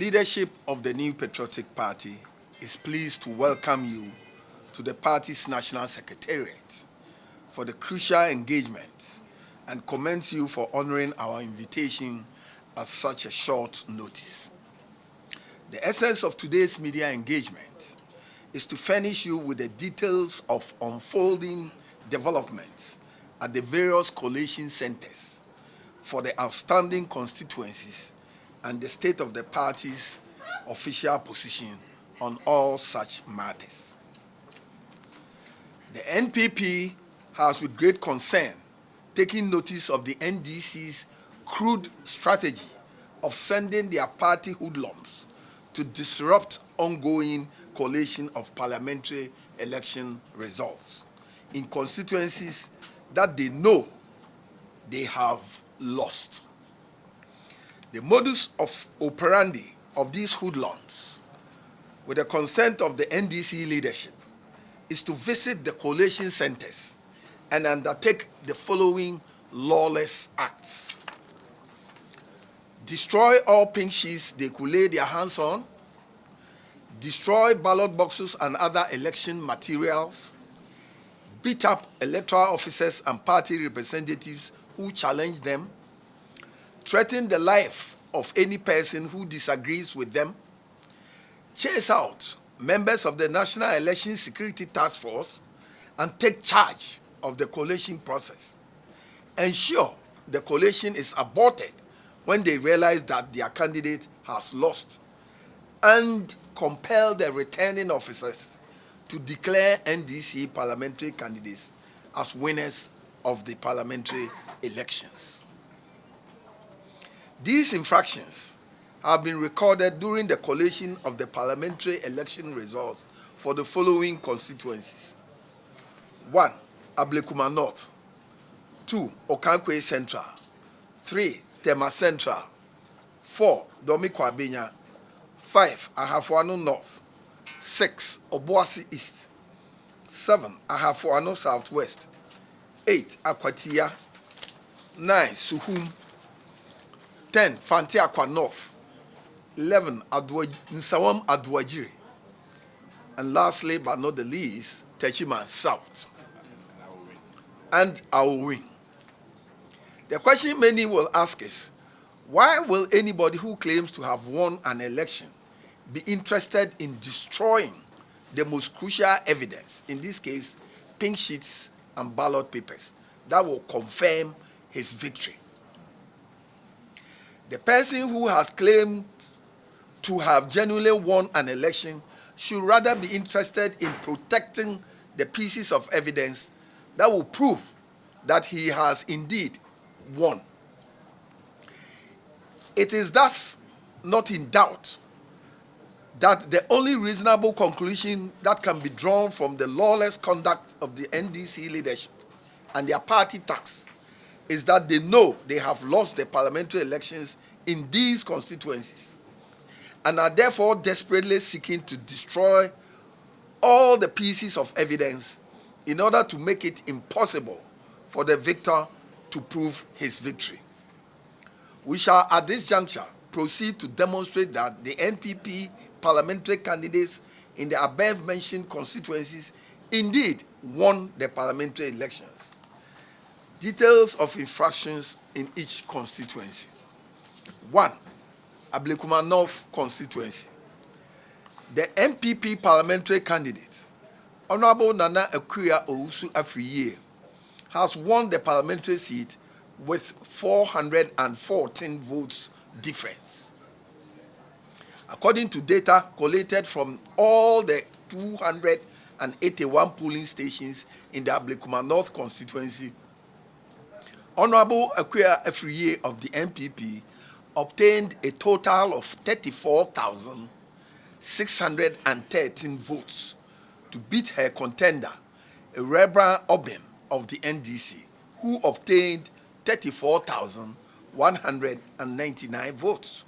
leadership of the new Patriotic Party is pleased to welcome you to the party's National Secretariat for the crucial engagement and commends you for honoring our invitation at such a short notice. The essence of today's media engagement is to furnish you with the details of unfolding developments at the various collation centers for the outstanding constituencies and the state of the party's official position on all such matters. The NPP has with great concern taken notice of the NDC's crude strategy of sending their party hoodlums to disrupt ongoing collation of parliamentary election results in constituencies that they know they have lost. The modus operandi of these hoodlums, with the consent of the NDC leadership, is to visit the collation centers and undertake the following lawless acts: destroy all pink sheets they could lay their hands on, destroy ballot boxes and other election materials, beat up electoral officers and party representatives who challenge them, threaten the life of any person who disagrees with them, chase out members of the National Election Security Task Force and take charge of the collation process, ensure the collation is aborted when they realize that their candidate has lost, and compel the returning officers to declare NDC parliamentary candidates as winners of the parliamentary elections. These infractions have been recorded during the collation of the parliamentary election results for the following constituencies: 1. Ablekuma North, 2. Okaikwei Central, 3. Tema Central, 4. Kwabenya, 5. Ahafo North, 6. Obuasi East, 7. Ahafo Southwest, 8. Akwatia, 9. Suhum, 10. Fanteakwa North, 11. Nsawam-Adoagyiri, and lastly but not the least, Techiman South. And I will win. The question many will ask is, why will anybody who claims to have won an election be interested in destroying the most crucial evidence, in this case, pink sheets and ballot papers, that will confirm his victory? The person who has claimed to have genuinely won an election should rather be interested in protecting the pieces of evidence that will prove that he has indeed won. It is thus not in doubt that the only reasonable conclusion that can be drawn from the lawless conduct of the NDC leadership and their party tax is that they know they have lost the parliamentary elections in these constituencies and are therefore desperately seeking to destroy all the pieces of evidence in order to make it impossible for the victor to prove his victory. We shall at this juncture proceed to demonstrate that the NPP parliamentary candidates in the above-mentioned constituencies indeed won the parliamentary elections. Details of infractions in each constituency. 1. Ablekuma North constituency. The NPP parliamentary candidate, Honorable Nana Akua Ousou-Afriyie, has won the parliamentary seat with 414 votes difference. According to data collated from all the 281 polling stations in the Ablekuma North constituency, Honorable Akua Afriyie of the NPP obtained a total of 34,613 votes to beat her contender, Rebra Obem of the NDC, who obtained 34,199 votes.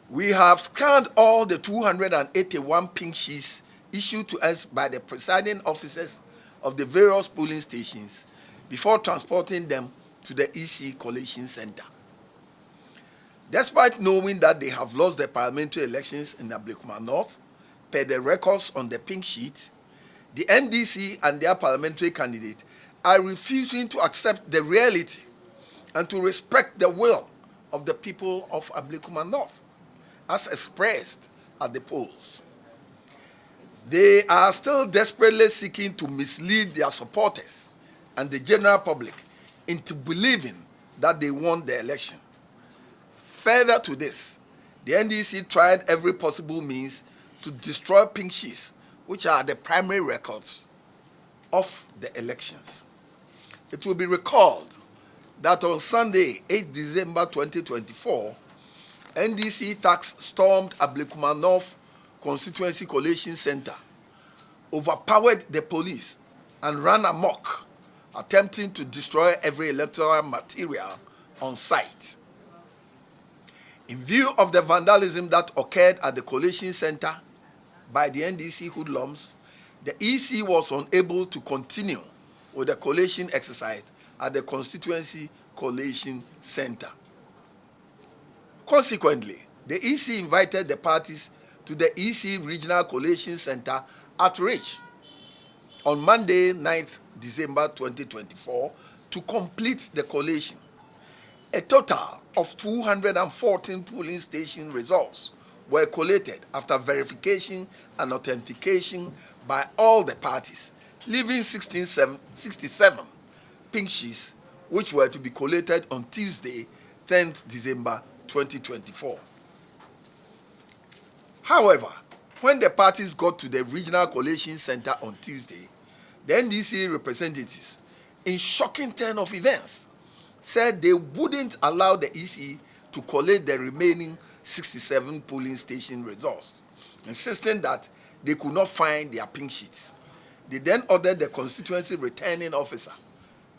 We have scanned all the 281 pink sheets issued to us by the presiding officers of the various polling stations before transporting them to the EC Collation Center. Despite knowing that they have lost the parliamentary elections in Ablekuma North, per the records on the pink sheet, the NDC and their parliamentary candidate are refusing to accept the reality and to respect the will of the people of Ablekuma North, as expressed at the polls. They are still desperately seeking to mislead their supporters and the general public into believing that they won the election. Further to this, the NDC tried every possible means to destroy pink sheets, which are the primary records of the elections. It will be recalled that on Sunday, 8 December 2024, NDC tax stormed Ablekuma North Constituency Collation Center, overpowered the police, and ran amok, attempting to destroy every electoral material on site. In view of the vandalism that occurred at the collation center by the NDC hoodlums, the EC was unable to continue with the collation exercise at the constituency collation center. Consequently, the EC invited the parties to the EC Regional Collation Center at Rich on Monday, 9th December 2024 to complete the collation. A total of 214 polling station results were collated after verification and authentication by all the parties, leaving 67 pink sheets, which were to be collated on Tuesday, 10th December 2024. However, when the parties got to the Regional Collation Center on Tuesday, the NDC representatives, in shocking turn of events, said they wouldn't allow the EC to collate the remaining 67 polling station results, insisting that they could not find their pink sheets. They then ordered the constituency returning officer,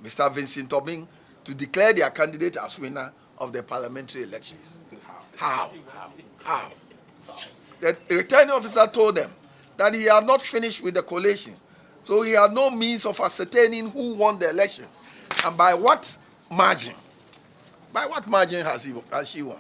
Mr. Vincent Obing, to declare their candidate as winner of the parliamentary elections. How? The returning officer told them that he had not finished with the collation, so he had no means of ascertaining who won the election and by what margin. By what margin has she won?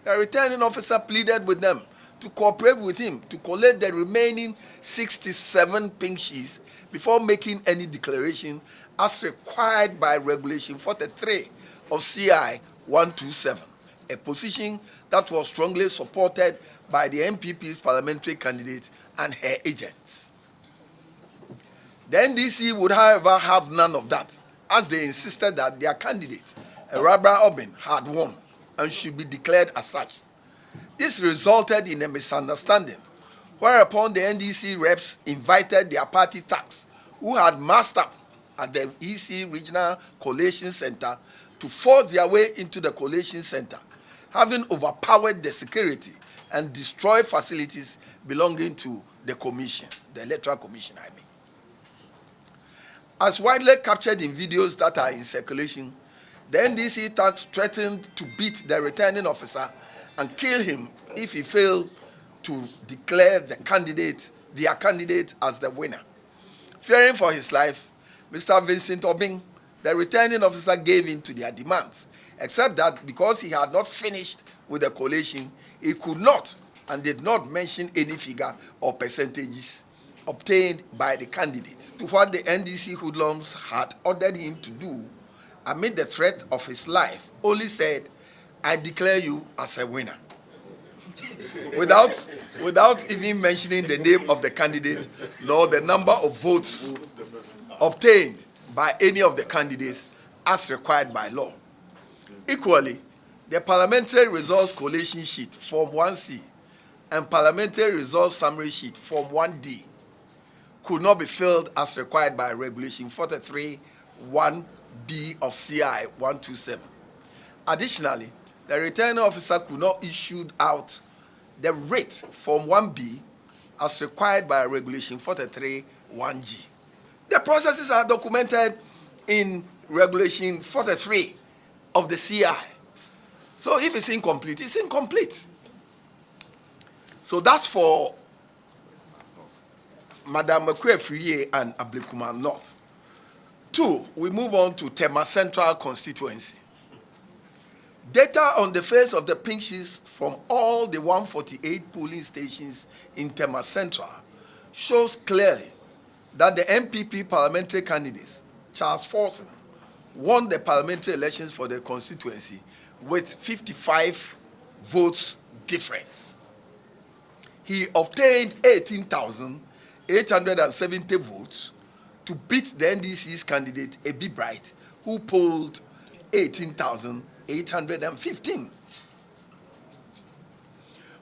The returning officer pleaded with them to cooperate with him to collate the remaining 67 pink sheets before making any declaration as required by Regulation 43 of CI 127, a position that was strongly supported by the NPP's parliamentary candidate and her agents. The NDC would, however, have none of that, as they insisted that their candidate, Rabra Obin, had won and should be declared as such. This resulted in a misunderstanding, whereupon the NDC reps invited their party tax, who had massed up at the EC Regional Collation Center, to force their way into the collation center, having overpowered the security and destroyed facilities belonging to the commission, the Electoral Commission, I mean. As widely captured in videos that are in circulation, the NDC tax threatened to beat the returning officer and kill him if he failed to declare their candidate as the winner. Fearing for his life, Mr. Vincent Obing, the returning officer, gave in to their demands, except that because he had not finished with the collation, he could not and did not mention any figure or percentages obtained by the candidate to what the NDC hoodlums had ordered him to do. Amid the threat of his life, only said, "I declare you as a winner," without even mentioning the name of the candidate nor the number of votes obtained by any of the candidates as required by law. Equally, the parliamentary results collation sheet Form 1C and parliamentary results summary sheet Form 1D could not be filled as required by Regulation 43 1B of CI 127. Additionally, the returning officer could not issue out the rate Form 1B as required by Regulation 43 1G. The processes are documented in Regulation 43 of the CI. So if it's incomplete, it's incomplete. So that's for Madam Kwabenya and Ablekuma North. 2, we move on to Tema Central constituency. Data on the face of the pink sheets from all the 148 polling stations in Tema Central shows clearly that the NPP parliamentary candidates, Charles Forson, won the parliamentary elections for the constituency with 55 votes difference. He obtained 18,870 votes to beat the NDC's candidate, Ebi Bright, who polled 18,815.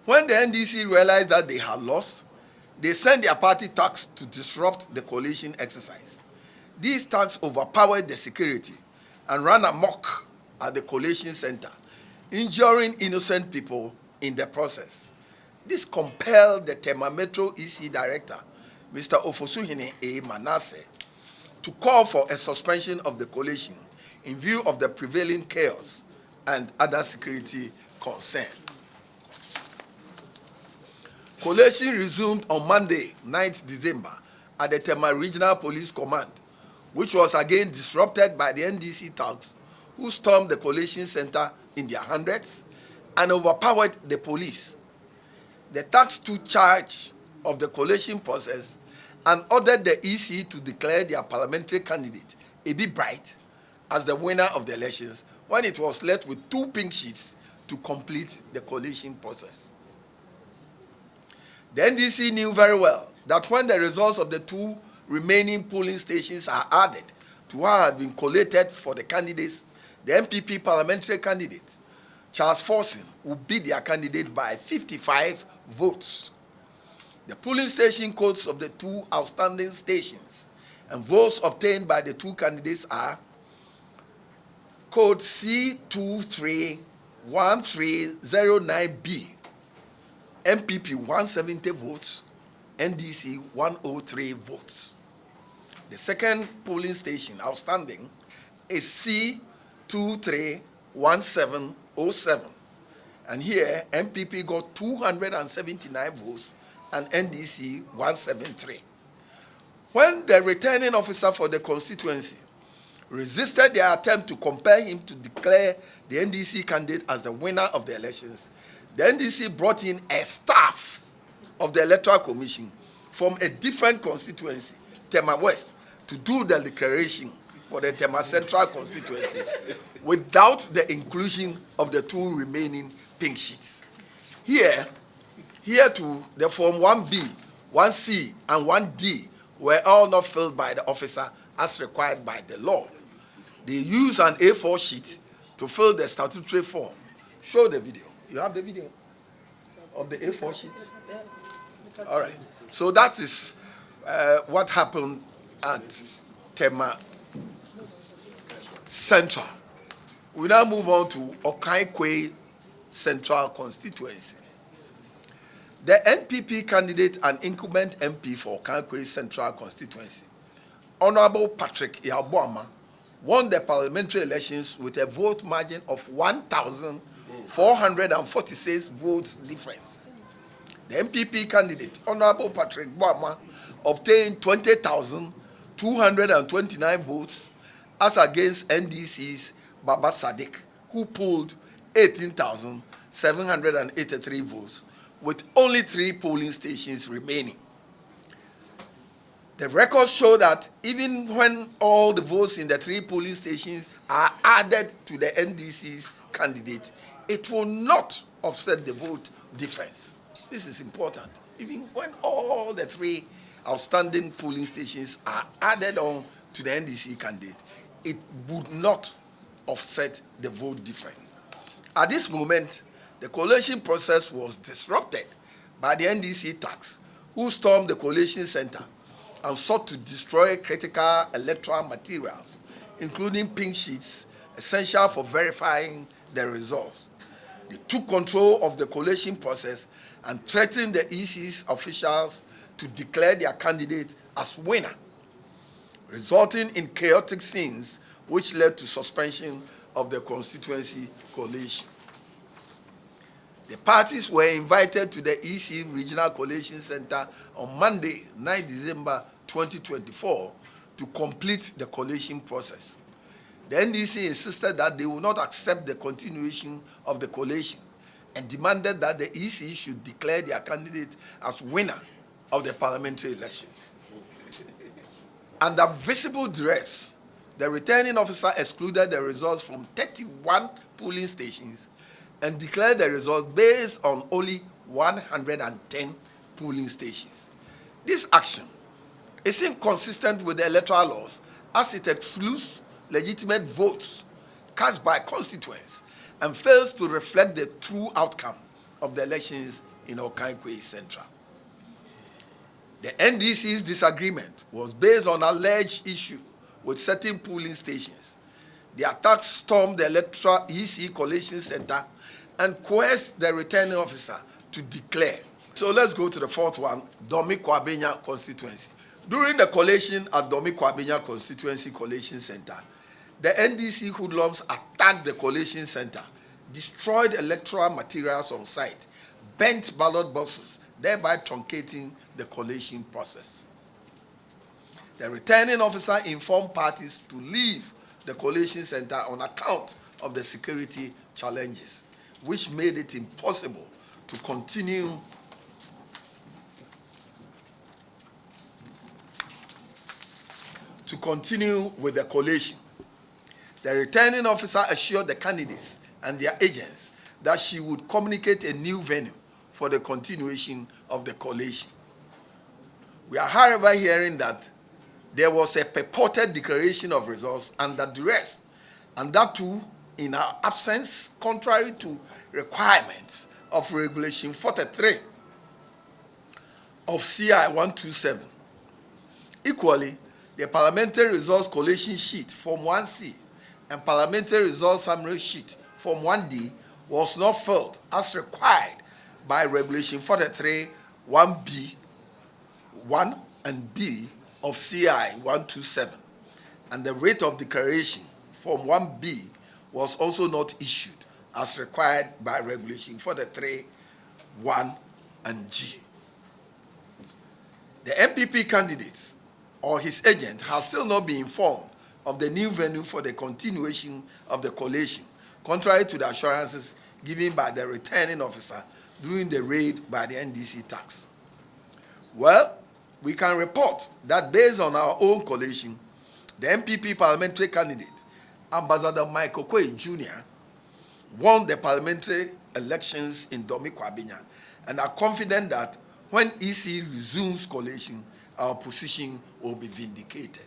When the NDC realized that they had lost, they sent their party thugs to disrupt the collation exercise. These thugs overpowered the security and ran amok at the collation center, injuring innocent people in the process. This compelled the Tema Metro EC Director, Mr. Ofosuhene A. Manasseh, to call for a suspension of the collation in view of the prevailing chaos and other security concerns. Collation resumed on Monday, 9th December, at the Tema Regional Police Command, which was again disrupted by the NDC thugs who stormed the collation center in their hundreds and overpowered the police. The thugs took charge of the collation process and ordered the EC to declare their parliamentary candidate, Ebi Bright, as the winner of the elections when it was left with 2 pink sheets to complete the collation process. The NDC knew very well that when the results of the 2 remaining polling stations are added to what had been collated for the candidates, the NPP parliamentary candidate, Charles Forson, will beat their candidate by 55 votes. The polling station codes of the 2 outstanding stations and votes obtained by the 2 candidates are code C231309B, NPP 170 votes, NDC 103 votes. The second polling station outstanding is C231707, and here NPP got 279 votes and NDC 173. When the returning officer for the constituency resisted their attempt to compel him to declare the NDC candidate as the winner of the elections, the NDC brought in a staff of the Electoral Commission from a different constituency, Tema West, to do the declaration for the Tema Central constituency without the inclusion of the 2 remaining pink sheets. Here too, the Form 1B, 1C, and 1D were all not filled by the officer as required by the law. They used an A4 sheet to fill the statutory form. Show the video. You have the video of the A4 sheet? All right. So that is what happened at Tema Central. We now move on to Okaikwei Central Constituency. The NPP candidate and incumbent MP for Okaikwei Central Constituency, Honorable Patrick Iyabwama, won the parliamentary elections with a vote margin of 1,446 votes difference. The NPP candidate, Honorable Patrick Iyabwama, obtained 20,229 votes as against NDC's Baba Sadiq, who polled 18,783 votes, with only 3 polling stations remaining. The records show that even when all the votes in the 3 polling stations are added to the NDC's candidate, it will not offset the vote difference. This is important. Even when all the 3 outstanding polling stations are added on to the NDC candidate, it would not offset the vote difference. At this moment, the collation process was disrupted by the NDC thugs, who stormed the collation center and sought to destroy critical electoral materials, including pink sheets, essential for verifying the results. They took control of the collation process and threatened the EC's officials to declare their candidate as winner, resulting in chaotic scenes which led to suspension of the constituency collation. The parties were invited to the EC Regional Collation Center on Monday, 9 December 2024, to complete the collation process. The NDC insisted that they would not accept the continuation of the collation and demanded that the EC should declare their candidate as winner of the parliamentary election. Under visible duress, the returning officer excluded the results from 31 polling stations and declared the results based on only 110 polling stations. This action is inconsistent with the electoral laws as it excludes legitimate votes cast by constituents and fails to reflect the true outcome of the elections in Okaikwei Central. The NDC's disagreement was based on alleged issue with certain polling stations. The attack stormed the electoral EC collation center and coerced the returning officer to declare. So let's go to the fourth one, Kwabenya constituency. During the collation at Kwabenya constituency collation center, the NDC hoodlums attacked the collation center, destroyed electoral materials on site, bent ballot boxes, thereby truncating the collation process. The returning officer informed parties to leave the collation center on account of the security challenges, which made it impossible to continue with the collation. The returning officer assured the candidates and their agents that she would communicate a new venue for the continuation of the collation. We are, however, hearing that there was a purported declaration of results under duress, and that too in our absence, contrary to requirements of Regulation 43 of CI 127. Equally, the parliamentary results collation sheet Form 1C and parliamentary results summary sheet Form 1D was not filled as required by Regulation 43 1B 1 and B of CI 127, and the rate of declaration Form 1B was also not issued as required by Regulation 43 1 and G. The NPP candidate or his agent has still not been informed of the new venue for the continuation of the collation, contrary to the assurances given by the returning officer during the raid by the NDC tax. Well, we can report that based on our own collation, the NPP parliamentary candidate, Ambassador Okaikwei Jr., won the parliamentary elections in Kwabenya and are confident that when EC resumes collation, our position will be vindicated.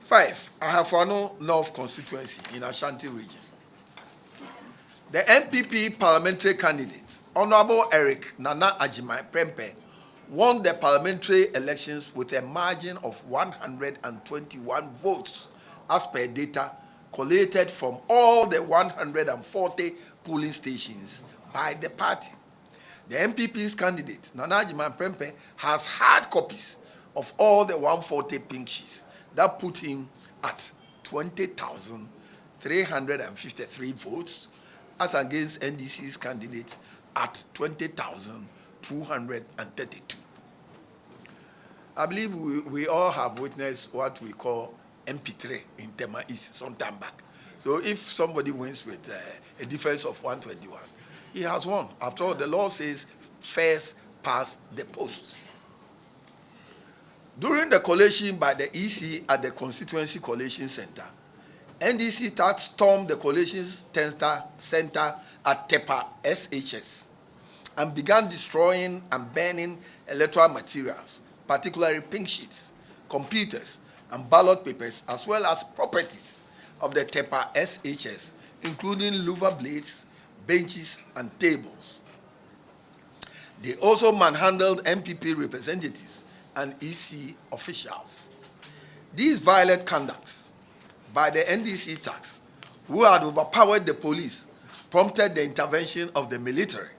5. Ahafo North constituency in Ashanti region. The NPP parliamentary candidate, Honorable Nsawam-Adoagyiri, won the parliamentary elections with a margin of 121 votes as per data collated from all the 140 polling stations by the party. The NPP's candidate, Nsawam-Adoagyiri, has hard copies of all the 140 pink sheets that put him at 20,353 votes as against NDC's candidate at 20,232. I believe we all have witnessed what we call MP3 in Tema East some time back. So if somebody wins with a difference of 121, he has won. After all, the law says first past the post. During the collation by the EC at the constituency collation center, NDC tax stormed the collation center at Tepa SHS and began destroying and burning electoral materials, particularly pink sheets, computers, and ballot papers, as well as properties of the Tepa SHS, including louver blades, benches, and tables. They also manhandled NPP representatives and EC officials. These violent conducts by the NDC tax, who had overpowered the police, prompted the intervention of the military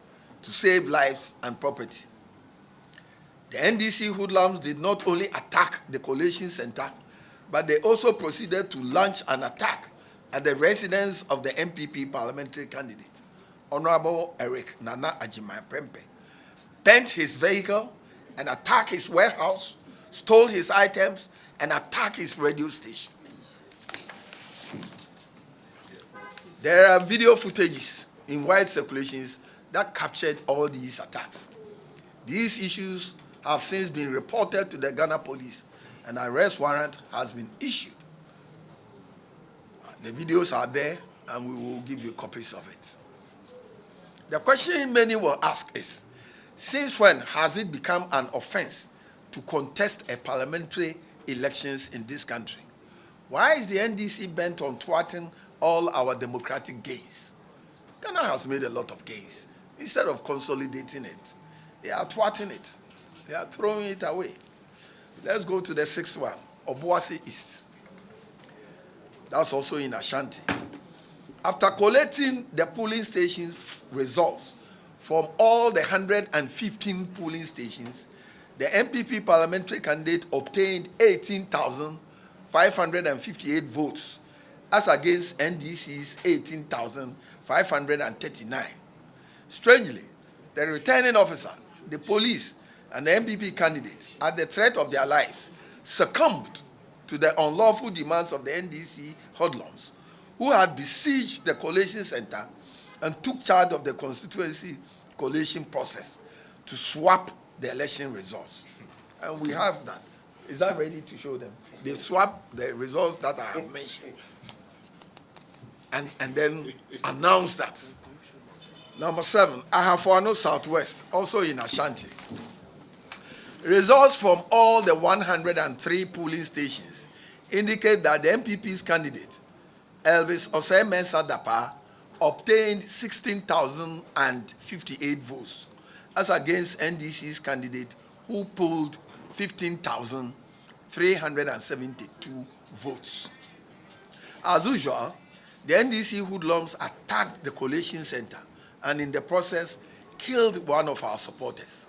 to save lives and property. The NDC hoodlums did not only attack the collation center, but they also proceeded to launch an attack at the residence of the NPP parliamentary candidate, Honorable Nsawam-Adoagyiri, bent his vehicle and attacked his warehouse, stole his items, and attacked his radio station. There are video footages in wide circulations that captured all these attacks. These issues have since been reported to the Ghana police, and an arrest warrant has been issued. The videos are there, and we will give you copies of it. The question many will ask is, since when has it become an offense to contest a parliamentary elections in this country? Why is the NDC bent on thwarting all our democratic gains? Ghana has made a lot of gains. Instead of consolidating it, they are thwarting it. They are throwing it away. Let's go to the sixth one, Obuasi East. That's also in Ashanti. After collating the polling stations results from all the 115 polling stations, the NPP parliamentary candidate obtained 18,558 votes as against NDC's 18,539. Strangely, the returning officer, the police, and the NPP candidate, at the threat of their lives, succumbed to the unlawful demands of the NDC hoodlums, who had besieged the collation center and took charge of the constituency collation process to swap the election results. And we have that. Is that ready to show them? They swap the results that I have mentioned and then announce that. Number 7, Ahafo Southwest, also in Ashanti. Results from all the 103 polling stations indicate that the NPP's candidate, Elvis Osei-Mensah-Dapaah, obtained 16,058 votes, as against NDC's candidate, who polled 15,372 votes. As usual, the NDC hoodlums attacked the collation center and in the process killed one of our supporters.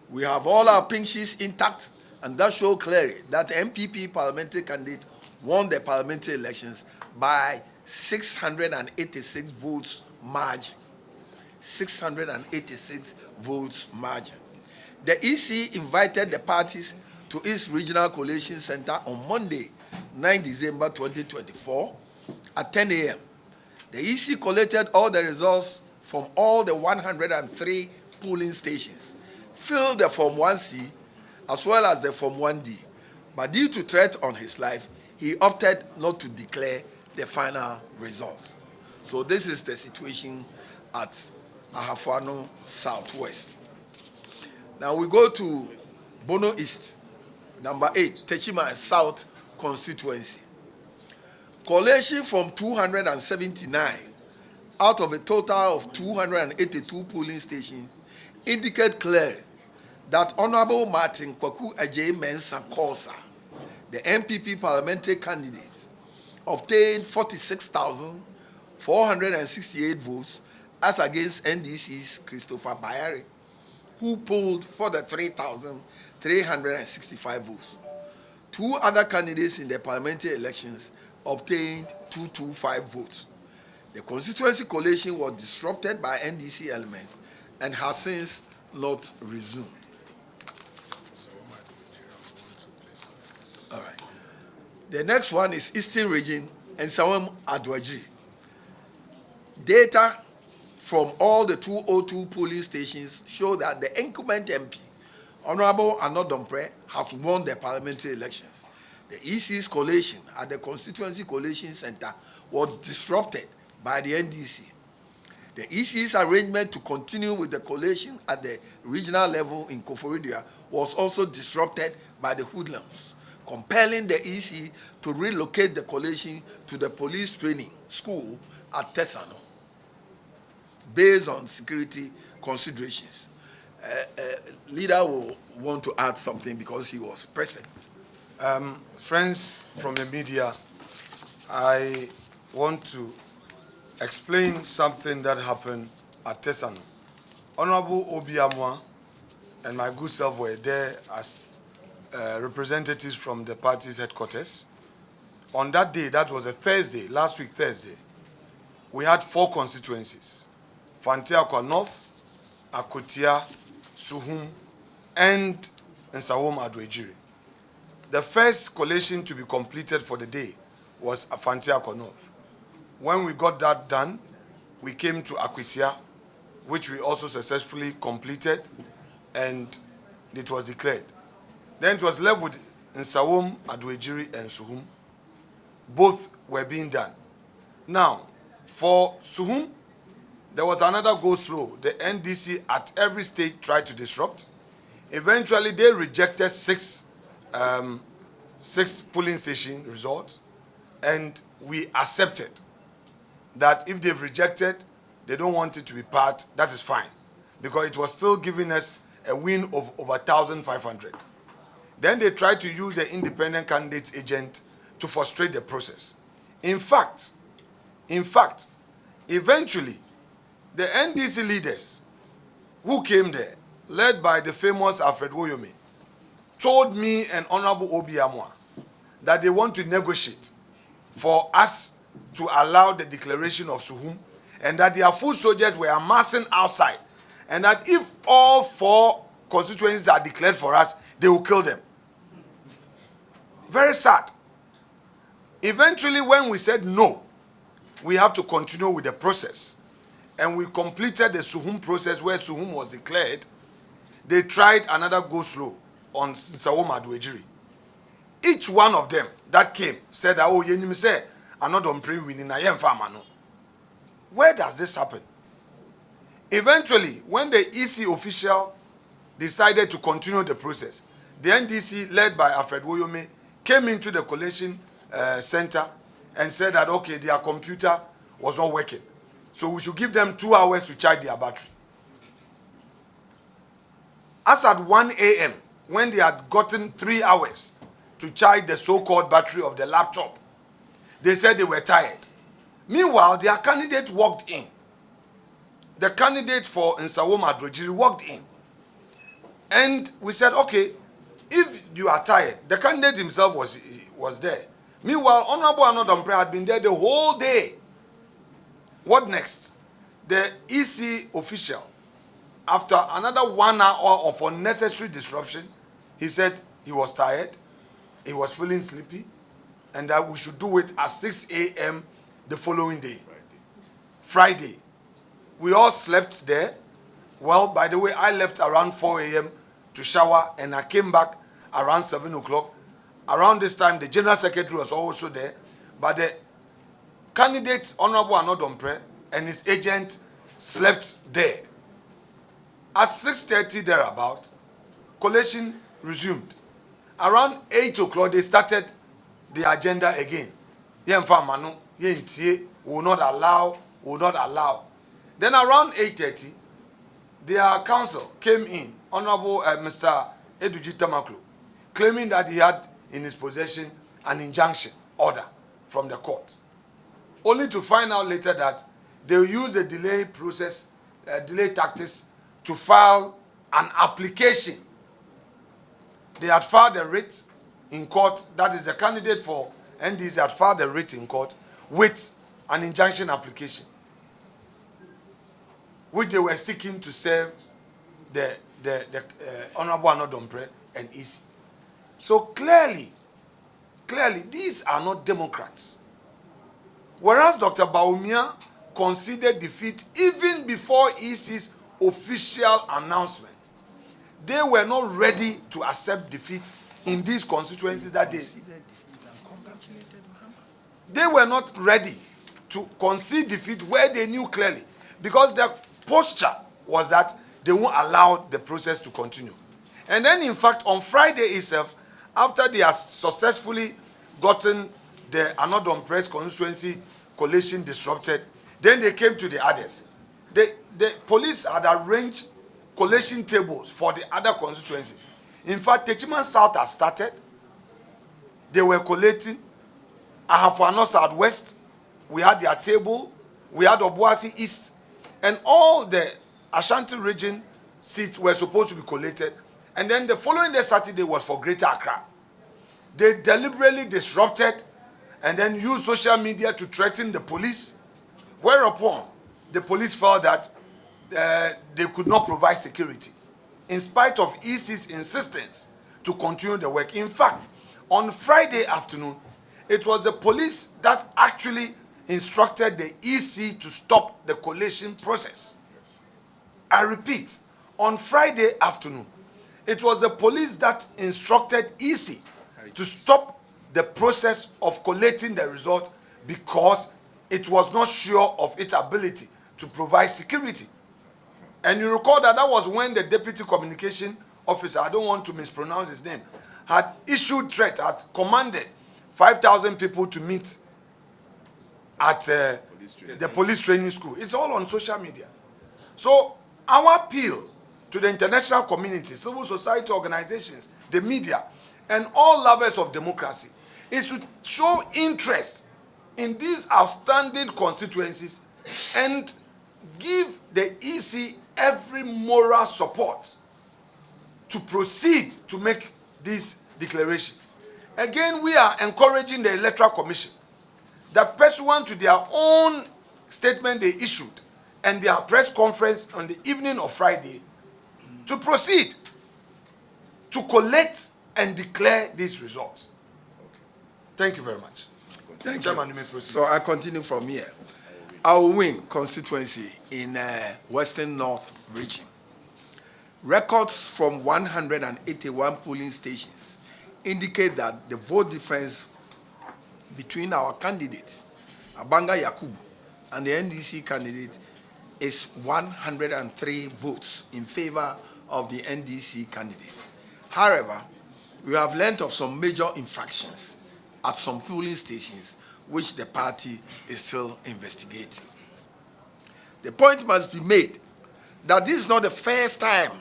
We have all our pink sheets intact, and that shows clearly that the NPP parliamentary candidate won the parliamentary elections by 686 votes margin. 686 votes margin. The EC invited the parties to its regional collation center on Monday, 9 December 2024 at 10 a.m. The EC collated all the results from all the 103 polling stations, filled the Form 1C as well as the Form 1D, but due to threat on his life, he opted not to declare the final results. So this is the situation at Ahafo Southwest. Now we go to Bono East, number 8, Techiman South constituency. Collation from 279 out of a total of 282 polling stations indicate clearly that Honorable Martin Kwabenya Mensah, the NPP parliamentary candidate, obtained 46,468 votes as against NDC's Christopher Bayari, who polled for the 3,365 votes. Two other candidates in the parliamentary elections obtained 225 votes. The constituency collation was disrupted by NDC elements and has since not resumed. All right. The next one is Eastern Region and Nsawam-Adoagyiri. Data from all the 202 polling stations show that the incumbent MP, Honorable Anodompre, has won the parliamentary elections. The EC's collation at the Constituency Collation Center was disrupted by the NDC. The EC's arrangement to continue with the collation at the regional level in Koforidua was also disrupted by the hoodlums, compelling the EC to relocate the collation to the police training school at Tesano, based on security considerations. Leader will want to add something because he was present. Friends from the media, I want to explain something that happened at Tesano. Honorable Obiamwa and my good self were there as representatives from the party's headquarters. On that day, that was a Thursday, last week Thursday, we had 4 constituencies: Fanteakwa North, Akwatia, Suhum, and Nsawam-Adoagyiri. The first collation to be completed for the day was Fanteakwa North. When we got that done, we came to Akwatia, which we also successfully completed, and it was declared. Then it was left with Nsawam-Adoagyiri and Suhum. Both were being done. Now, for Suhum, there was another go slow. The NDC at every stage tried to disrupt. Eventually, they rejected six polling station results, and we accepted that if they've rejected, they don't want it to be part, that is fine, because it was still giving us a win of over 1,500. Then they tried to use the independent candidates agent to frustrate the process. In fact, eventually, the NDC leaders who came there, led by the famous Alfred Woyome, told me and Honorable Obiamwa that they want to negotiate for us to allow the declaration of Suhum, and that their full soldiers were amassing outside, and that if all 4 constituencies are declared for us, they will kill them. Very sad. Eventually, when we said no, we have to continue with the process, and we completed the Suhum process where Suhum was declared, they tried another go slow on Nsawam-Adoagyiri. Each one of them that came said, oh, yenim say, I'm not on praying winning, I am farmer. Where does this happen? Eventually, when the EC official decided to continue the process, the NDC, led by Alfred Woyome, came into the collation center and said that, okay, their computer was not working, so we should give them 2 hours to charge their battery. As at 1 a.m., when they had gotten 3 hours to charge the so-called battery of the laptop, they said they were tired. Meanwhile, their candidate walked in. The candidate for Nsawam-Adoagyiri walked in. And we said, okay, if you are tired, the candidate himself was there. Meanwhile, Honorable Anodombre had been there the whole day. What next? The EC official, after another 1 hour of unnecessary disruption, he said he was tired, he was feeling sleepy, and that we should do it at 6 a.m. the following day. Friday. We all slept there. Well, by the way, I left around 4 a.m. to shower, and I came back around 7 o'clock. Around this time, the General Secretary was also there, but the candidate, Honorable Anodombre, and his agent slept there. At 6:30 thereabout, collation resumed. Around 8 o'clock, they started the agenda again. Will not allow. Then around 8:30, their counsel came in, Honorable Mr. Eduji Temaklo, claiming that he had in his possession an injunction order from the court, only to find out later that they use a delay tactics to file an application. They had filed a writ in court, that is the candidate for NDC had filed a writ in court with an injunction application, which they were seeking to serve the Honorable Anodombre and EC. So clearly, these are not Democrats. Whereas Dr. Bawumia conceded defeat even before EC's official announcement, they were not ready to accept defeat in these constituencies that they were not ready to concede defeat where they knew clearly, because their posture was that they won't allow the process to continue. And then, in fact, on Friday itself, after they had successfully gotten the Anodombre's constituency collation disrupted, then they came to the others. The police had arranged collation tables for the other constituencies. In fact, Techiman South has started. They were collating. Ahafo Southwest, we had their table. We had Obuasi East. And all the Ashanti region seats were supposed to be collated. And then the following day, Saturday, was for Greater Accra. They deliberately disrupted and then used social media to threaten the police, whereupon the police felt that they could not provide security, in spite of EC's insistence to continue the work. In fact, on Friday afternoon, it was the police that actually instructed the EC to stop the collation process. I repeat, on Friday afternoon, it was the police that instructed EC to stop the process of collating the result because it was not sure of its ability to provide security. And you recall that that was when the deputy communication officer, I don't want to mispronounce his name, had issued threat, had commanded 5,000 people to meet at the police training school. It's all on social media. So our appeal to the international community, civil society organizations, the media, and all lovers of democracy is to show interest in these outstanding constituencies and give the EC every moral support to proceed to make these declarations. Again, we are encouraging the Electoral Commission that pursuant to their own statement they issued and their press conference on the evening of Friday to proceed to collect and declare these results. Thank you very much. Thank Chairman, you. you may proceed. So I continue from here. Our win constituency in Western North region. Records from 181 polling stations indicate that the vote difference between our candidates, Abanga Yakubu, and the NDC candidate is 103 votes in favor of the NDC candidate. However, we have learned of some major infractions at some polling stations which the party is still investigating. The point must be made that this is not the first time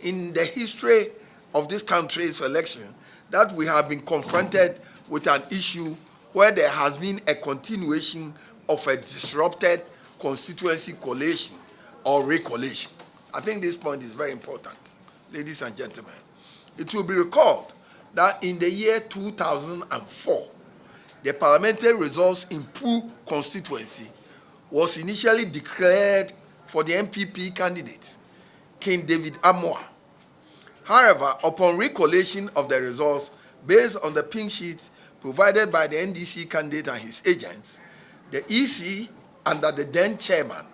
in the history of this country's election that we have been confronted with an issue where there has been a continuation of a disrupted constituency collation or recollation. I think this point is very important, ladies and gentlemen. It will be recalled that in the year 2004, the parliamentary results in Pru constituency was initially declared for the NPP candidate, King David Amoah. However, upon recollation of the results based on the pink sheet provided by the NDC candidate and his agents, the EC, under the then chairman,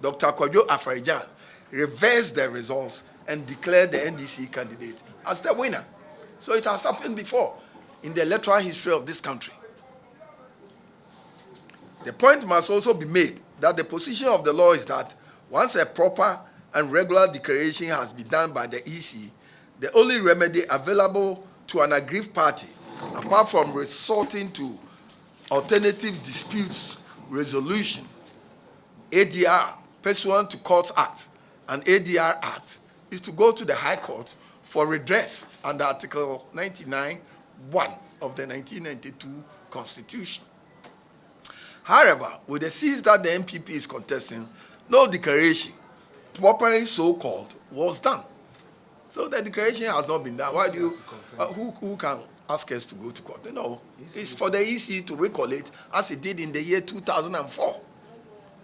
Dr. Akwatia, reversed the results and declared the NDC candidate as the winner. So it has happened before in the electoral history of this country. The point must also be made that the position of the law is that once a proper and regular declaration has been done by the EC, the only remedy available to an aggrieved party, apart from resorting to alternative disputes resolution, ADR, pursuant to Courts Act and ADR Act, is to go to the High Court for redress under Article 99(1) of the 1992 Constitution. However, with the seats that the NPP is contesting, no declaration, properly so-called, was done. So the declaration has not been done. Why do you, who can ask us to go to court? No, it's for the EC to recollate as it did in the year 2004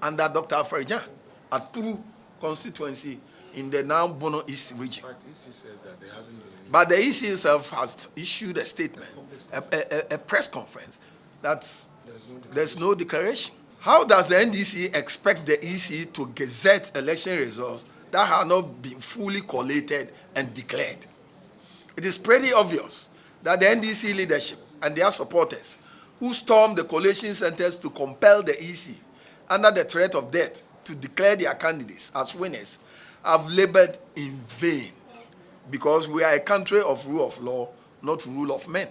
under Dr. Akwatia at Pru constituency in the now Bono East region. But EC says that there hasn't been any. But the EC itself has issued a statement, a press conference, that there's no declaration. How does the NDC expect the EC to gazette election results that have not been fully collated and declared? It is pretty obvious that the NDC leadership and their supporters who stormed the collation centers to compel the EC under the threat of death to declare their candidates as winners have labored in vain, because we are a country of rule of law, not rule of men.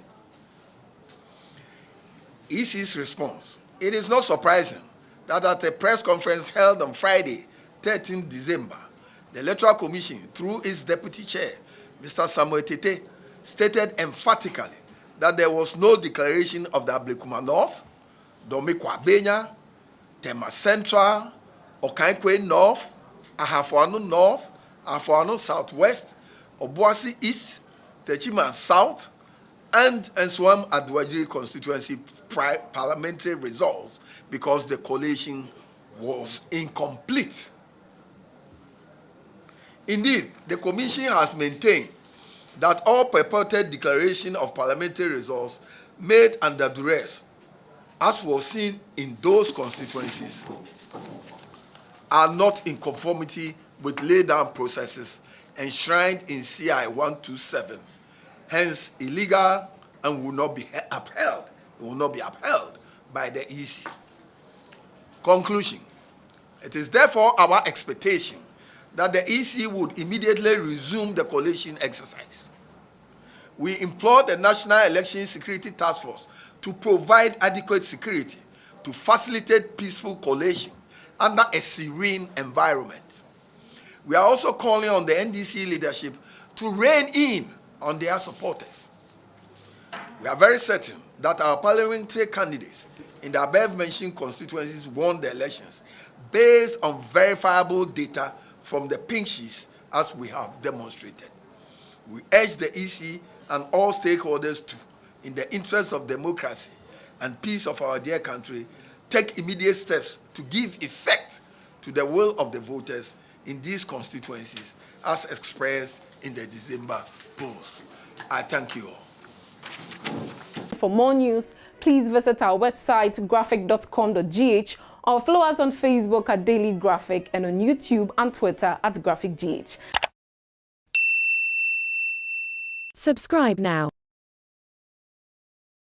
EC's response: it is not surprising that at a press conference held on Friday, 13 December, the Electoral Commission, through its deputy chair, Mr. Samuel Tete, stated emphatically that there was no declaration of the Ablekuma North, Kwabenya, Tema Central, Okaikwei North, Ahafo North, Ahafo Southwest, Obuasi East, Techiman South, and Nsawam-Adoagyiri constituency parliamentary results because the collation was incomplete. Indeed, the Commission has maintained that all purported declaration of parliamentary results made under duress as was seen in those constituencies, are not in conformity with laid down processes enshrined in CI 127, hence illegal and will not be upheld. It will not be upheld by the EC. Conclusion. It is therefore our expectation that the EC would immediately resume the collation exercise. We implore the National Election Security Task Force to provide adequate security to facilitate peaceful collation under a serene environment. We are also calling on the NDC leadership to rein in on their supporters. We are very certain that our parliamentary candidates in the above-mentioned constituencies won the elections based on verifiable data from the pink sheets, as we have demonstrated. We urge the EC and all stakeholders to, in the interest of democracy and peace of our dear country, take immediate steps to give effect to the will of the voters in these constituencies as expressed in the December polls. I thank you all. For more news, please visit our website graphic.com.gh or follow us on Facebook at Daily Graphic and on YouTube and Twitter at GraphicGH. Subscribe now.